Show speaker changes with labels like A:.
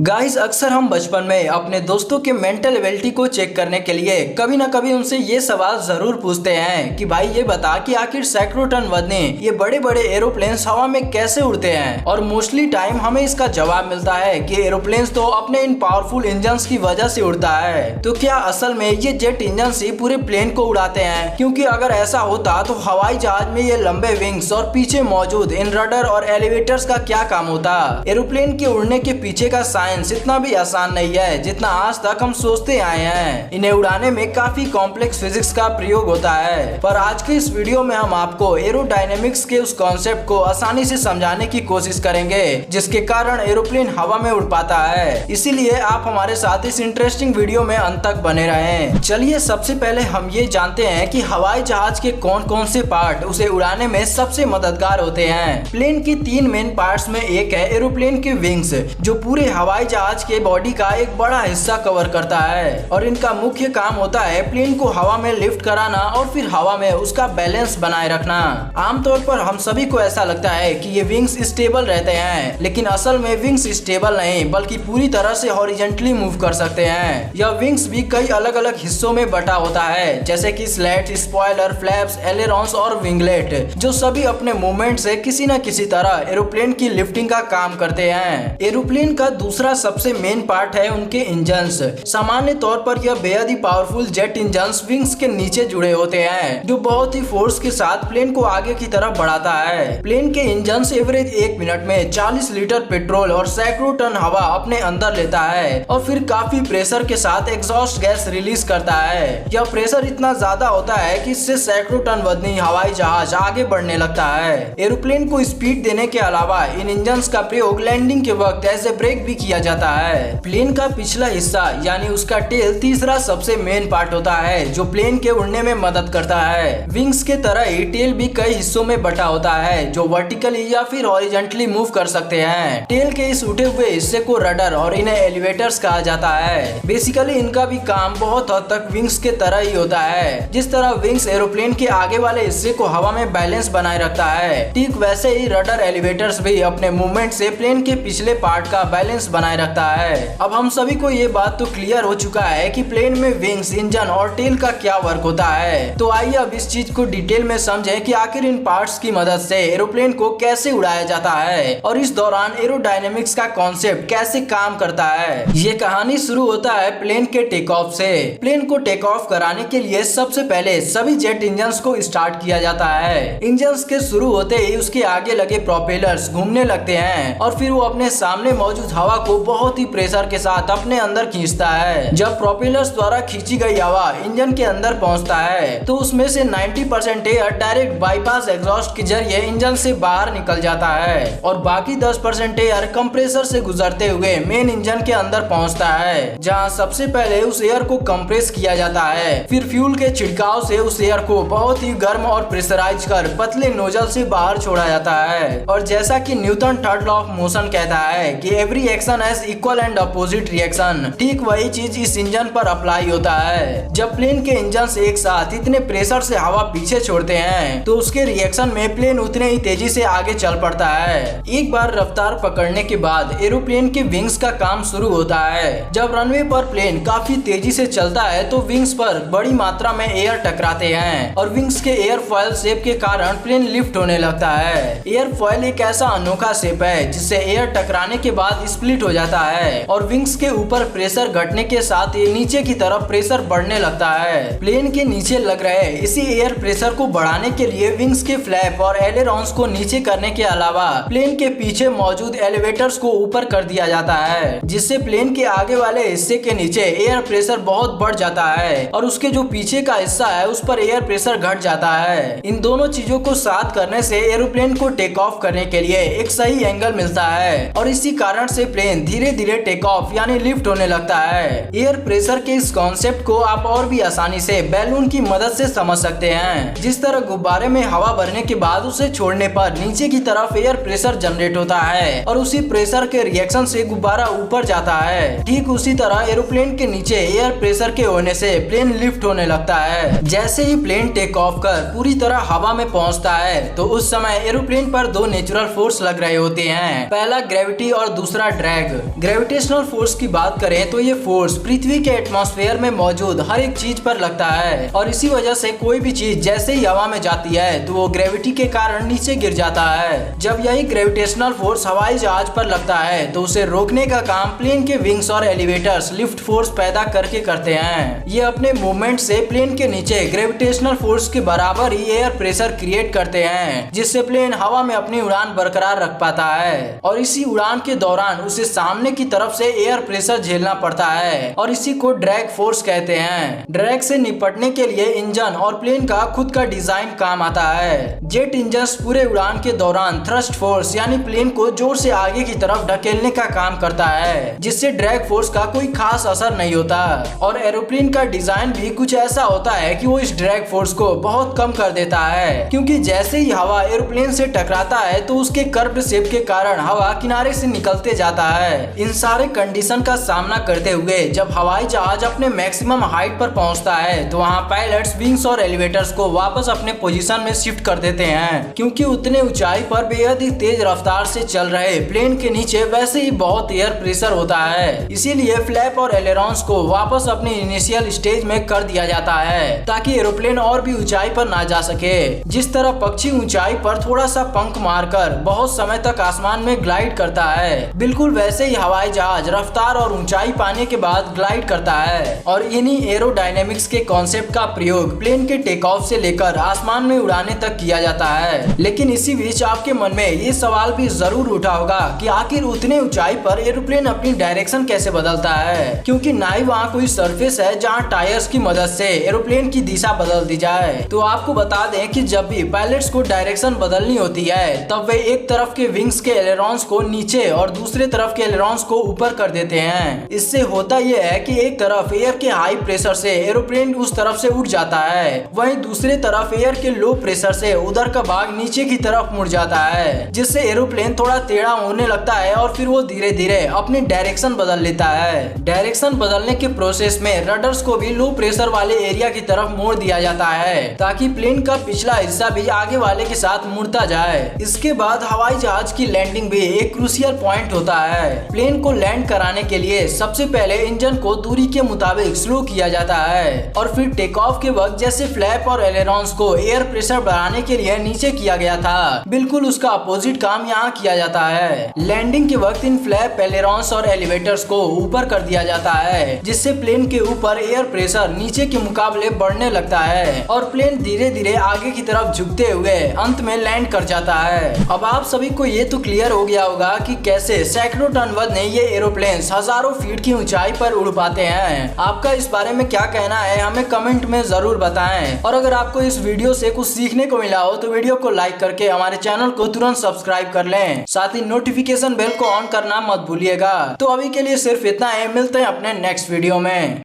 A: Guys अक्सर हम बचपन में अपने दोस्तों के मेंटल एबिलिटी को चेक करने के लिए कभी ना कभी उनसे ये सवाल जरूर पूछते हैं कि भाई ये बता कि आखिर सैकड़ों टन वजनी ये बड़े बड़े एरोप्लेन्स हवा में कैसे उड़ते हैं। और मोस्टली टाइम हमें इसका जवाब मिलता है कि एरोप्लेन्स तो अपने इन पावरफुल इंजन्स की वजह से उड़ता है। तो क्या असल में ये जेट इंजन ही पूरे प्लेन को उड़ाते हैं? क्योंकि अगर ऐसा होता तो हवाई जहाज में ये लंबे विंग्स और पीछे मौजूद इन रडर और एलिवेटर्स का क्या काम होता। एरोप्लेन के उड़ने के पीछे का साइंस इतना भी आसान नहीं है जितना आज तक हम सोचते आए हैं। इन्हें उड़ाने में काफी कॉम्प्लेक्स फिजिक्स का प्रयोग होता है। पर आज के इस वीडियो में हम आपको एरोडायनेमिक्स के उस कॉन्सेप्ट को आसानी से समझाने की कोशिश करेंगे जिसके कारण एरोप्लेन हवा में उड़ पाता है। इसीलिए आप हमारे साथ इस इंटरेस्टिंग वीडियो में अंत तक बने रहें। चलिए सबसे पहले हम ये जानते हैं कि हवाई जहाज के कौन कौन से पार्ट उसे उड़ाने में सबसे मददगार होते हैं। प्लेन की तीन मेन पार्ट्स में एक है एरोप्लेन के विंग्स, जो पूरे हवाई जहाज के बॉडी का एक बड़ा हिस्सा कवर करता है और इनका मुख्य काम होता है प्लेन को हवा में लिफ्ट कराना और फिर हवा में उसका बैलेंस बनाए रखना। आमतौर पर हम सभी को ऐसा लगता है कि ये विंग्स स्टेबल रहते हैं, लेकिन असल में विंग्स स्टेबल नहीं बल्कि पूरी तरह से हॉरिजॉन्टली मूव कर सकते हैं। यह विंग्स भी कई अलग अलग हिस्सों में बटा होता है, जैसे कि स्लैट, स्पॉइलर, फ्लैप्स, एलेरॉन्स और विंगलेट, जो सभी अपने मूवमेंट से किसी न किसी तरह एरोप्लेन की लिफ्टिंग का काम करते हैं। एरोप्लेन का दूसरा सबसे मेन पार्ट है उनके इंजन्स। सामान्य तौर पर यह बेहद ही पावरफुल जेट इंजन्स विंग्स के नीचे जुड़े होते हैं, जो बहुत ही फोर्स के साथ प्लेन को आगे की तरफ बढ़ाता है। प्लेन के इंजन्स एवरेज 1 मिनट में 40 लीटर पेट्रोल और सैकड़ों टन हवा अपने अंदर लेता है और फिर काफी प्रेशर के साथ एग्जॉस्ट गैस रिलीज करता है। यह प्रेशर इतना ज्यादा होता है कि इससे सैकड़ों टन वजनी हवाई जहाज आगे बढ़ने लगता है। एरोप्लेन को स्पीड देने के अलावा इन इंजन्स का प्रयोग लैंडिंग के वक्त एज ए ब्रेक भी किया जाता है। प्लेन का पिछला हिस्सा यानी उसका टेल तीसरा सबसे मेन पार्ट होता है, जो प्लेन के उड़ने में मदद करता है। विंग्स के तरह ही टेल भी कई हिस्सों में बटा होता है, जो वर्टिकली या फिर हॉरिजॉन्टली मूव कर सकते हैं। टेल के इस उठे हुए हिस्से को रडर और इन्हें एलिवेटर्स कहा जाता है। बेसिकली इनका भी काम बहुत हद तक विंग्स के तरह ही होता है। जिस तरह विंग्स एरोप्लेन के आगे वाले हिस्से को हवा में बैलेंस बनाए रखता है, ठीक वैसे ही रडर एलिवेटर्स भी अपने मूवमेंट से प्लेन के पिछले पार्ट का बैलेंस बनाए रखता है। अब हम सभी को ये बात तो क्लियर हो चुका है कि प्लेन में विंग्स, इंजन और टेल का क्या वर्क होता है। तो आइए अब इस चीज को डिटेल में समझें कि आखिर इन पार्ट्स की मदद से एरोप्लेन को कैसे उड़ाया जाता है और इस दौरान एरोडायनेमिक्स का कॉन्सेप्ट कैसे काम करता है। ये कहानी शुरू होता है प्लेन के टेक ऑफ से। प्लेन को टेक ऑफ कराने के लिए सबसे पहले सभी जेट इंजन्स को स्टार्ट किया जाता है। इंजन्स के शुरू होते ही उसके आगे लगे प्रोपेलर्स घूमने लगते हैं और फिर वो अपने सामने मौजूद हवा को बहुत ही प्रेशर के साथ अपने अंदर खींचता है। जब प्रोपेलर्स द्वारा खींची गई हवा इंजन के अंदर पहुंचता है तो उसमें से 90% एयर डायरेक्ट बाईपास एग्जॉस्ट के जरिए इंजन से बाहर निकल जाता है और बाकी 10% एयर कंप्रेसर से गुजरते हुए मेन इंजन के अंदर पहुंचता है, जहां सबसे पहले उस एयर को कंप्रेस किया जाता है। फिर फ्यूल के छिड़काव से उस एयर को बहुत ही गर्म और प्रेशराइज कर पतले नोजल से बाहर छोड़ा जाता है। और जैसा कि Newton third law of motion कहता है कि every action has equal and opposite reaction, ठीक वही चीज इस इंजन पर अप्लाई होता है। जब प्लेन के इंजन एक साथ इतने प्रेशर से हवा पीछे छोड़ते हैं तो उसके रिएक्शन में प्लेन उतने ही तेजी से आगे चल पड़ता है। एक बार रफ्तार पकड़ने के बाद एरोप्लेन के विंग्स का काम शुरू होता है। जब रनवे पर प्लेन काफी तेजी से चलता है तो विंग्स पर बड़ी मात्रा में एयर टकराते हैं और विंग्स के एयरफॉयल शेप के कारण प्लेन लिफ्ट होने लगता है। एयरफॉयल एक ऐसा अनोखा शेप है जिससे एयर टकराने के बाद स्प्लिट हो जाता है और विंग्स के ऊपर प्रेशर घटने के साथ ही नीचे की तरफ प्रेशर बढ़ने लगता है। प्लेन के नीचे लग रहे इसी एयर प्रेशर को बढ़ाने के लिए विंग्स के फ्लैप और एलेरॉन्स को नीचे करने के अलावा प्लेन के पीछे मौजूद एलिवेटर्स को ऊपर कर दिया जाता है, जिससे प्लेन के आगे वाले हिस्से के नीचे एयर प्रेशर बहुत बढ़ जाता है और उसके जो पीछे का हिस्सा है उस पर एयर प्रेशर घट जाता है। इन दोनों चीजों को साथ करने से एरोप्लेन को टेक ऑफ करने के लिए एक सही एंगल मिलता है और इसी कारण से प्लेन धीरे धीरे टेक ऑफ यानी लिफ्ट होने लगता है। एयर प्रेशर के इस कॉन्सेप्ट को आप और भी आसानी से बैलून की मदद से समझ सकते हैं। जिस तरह गुब्बारे में हवा भरने के बाद उसे छोड़ने पर नीचे की तरफ एयर प्रेशर जनरेट होता है और उसी प्रेशर के रिएक्शन से गुब्बारा ऊपर जाता है, ठीक उसी तरह एरोप्लेन के नीचे एयर प्रेशर के होने से प्लेन लिफ्ट होने लगता है। जैसे ही प्लेन टेक ऑफ कर पूरी तरह हवा में पहुंचता है तो उस समय एरोप्लेन पर दो नेचुरल फोर्स लग रहे होते हैं, पहला ग्रेविटी और दूसरा ड्रैग। ड्रैग। ग्रेविटेशनल फोर्स की बात करें तो ये फोर्स पृथ्वी के एटमॉस्फेयर में मौजूद हर एक चीज पर लगता है और इसी वजह से कोई भी चीज जैसे ही हवा में जाती है तो वो ग्रेविटी के कारण नीचे गिर जाता है। जब यही ग्रेविटेशनल फोर्स हवाई जहाज पर लगता है तो उसे रोकने का काम प्लेन के विंग्स और एलिवेटर्स लिफ्ट फोर्स पैदा करके करते हैं। ये अपने मूवमेंट से प्लेन के नीचे ग्रेविटेशनल फोर्स के बराबर ही एयर प्रेशर क्रिएट करते हैं, जिससे प्लेन हवा में अपनी उड़ान बरकरार रख पाता है और इसी उड़ान के दौरान उसे सामने की तरफ से एयर प्रेशर झेलना पड़ता है और इसी को ड्रैग फोर्स कहते हैं। ड्रैग से निपटने के लिए इंजन और प्लेन का खुद का डिजाइन काम आता है। जेट इंजन पूरे उड़ान के दौरान थ्रस्ट फोर्स यानी प्लेन को जोर से आगे की तरफ ढकेलने का काम करता है, जिससे ड्रैग फोर्स का कोई खास असर नहीं होता और एरोप्लेन का डिजाइन भी कुछ ऐसा होता है कि वो इस ड्रैग फोर्स को बहुत कम कर देता है, क्योंकि जैसे ही हवा एरोप्लेन से टकराता है तो उसके कर्व्ड शेप के कारण हवा किनारे से निकलते जाता है। इन सारे कंडीशन का सामना करते हुए जब हवाई जहाज अपने मैक्सिमम हाइट पर पहुंचता है तो वहां पायलट्स विंग्स और एलिवेटर्स को वापस अपने पोजीशन में शिफ्ट कर देते हैं, क्योंकि उतने ऊंचाई पर बेहद ही तेज रफ्तार से चल रहे प्लेन के नीचे वैसे ही बहुत एयर प्रेशर होता है। इसीलिए फ्लैप और एलेरॉन्स को वापस अपनी इनिशियल स्टेज में कर दिया जाता है ताकि एरोप्लेन और भी ऊंचाई पर ना जा सके। जिस तरह पक्षी ऊंचाई पर थोड़ा सा पंख मारकर बहुत समय तक आसमान में ग्लाइड करता है, बिल्कुल वैसे ही हवाई जहाज रफ्तार और ऊंचाई पाने के बाद ग्लाइड करता है और इन्हीं एरोडायनेमिक्स के कॉन्सेप्ट का प्रयोग प्लेन के टेक ऑफ से लेकर आसमान में उड़ाने तक किया जाता है। लेकिन इसी बीच आपके मन में ये सवाल भी जरूर उठा होगा कि आखिर उतने ऊंचाई पर एरोप्लेन अपनी डायरेक्शन कैसे बदलता है, क्योंकि ना ही वहाँ कोई सरफेस है जहाँ टायर्स की मदद से एरोप्लेन की दिशा बदल दी जाए। तो आपको बता दें कि जब भी पायलट्स को डायरेक्शन बदलनी होती है तब वे एक तरफ के विंग्स के एलेरॉन्स को नीचे और दूसरे तरफ के एलेरॉन्स को ऊपर कर देते हैं। इससे होता यह है कि एक तरफ एयर के हाई प्रेशर से एरोप्लेन उस तरफ से उठ जाता है, वहीं दूसरे तरफ एयर के लो प्रेशर से उधर का भाग नीचे की तरफ मुड़ जाता है, जिससे एरोप्लेन थोड़ा टेढ़ा होने लगता है और फिर वो धीरे धीरे अपनी डायरेक्शन बदल लेता है। डायरेक्शन बदलने के प्रोसेस में रडर्स को भी लो प्रेशर वाले एरिया की तरफ मोड़ दिया जाता है ताकि प्लेन का पिछला हिस्सा भी आगे वाले के साथ मुड़ता जाए। इसके बाद हवाई जहाज की लैंडिंग भी एक क्रूशियल पॉइंट होता है। प्लेन को लैंड कराने के लिए सबसे पहले इंजन को दूरी के मुताबिक स्लो किया जाता है और फिर टेक ऑफ के वक्त जैसे फ्लैप और एलेरॉन्स को एयर प्रेशर बढ़ाने के लिए नीचे किया गया था, बिल्कुल उसका अपोजिट काम यहाँ किया जाता है। लैंडिंग के वक्त इन फ्लैप, एलेरॉन्स और एलिवेटर्स को ऊपर कर दिया जाता है, जिससे प्लेन के ऊपर एयर प्रेशर नीचे के मुकाबले बढ़ने लगता है और प्लेन धीरे धीरे आगे की तरफ झुकते हुए अंत में लैंड कर जाता है। अब आप सभी को ये तो क्लियर हो गया होगा कि कैसे सैकड़ों टन वजन ये एरोप्लेन्स हजारों फीट की ऊंचाई पर उड़ पाते हैं। आपका इस बारे में क्या कहना है हमें कमेंट में जरूर बताएं और अगर आपको इस वीडियो से कुछ सीखने को मिला हो तो वीडियो को लाइक करके हमारे चैनल को तुरंत सब्सक्राइब कर लें, साथ ही नोटिफिकेशन बेल को ऑन करना मत भूलिएगा। तो अभी के लिए सिर्फ इतना है, मिलते हैं अपने नेक्स्ट वीडियो में।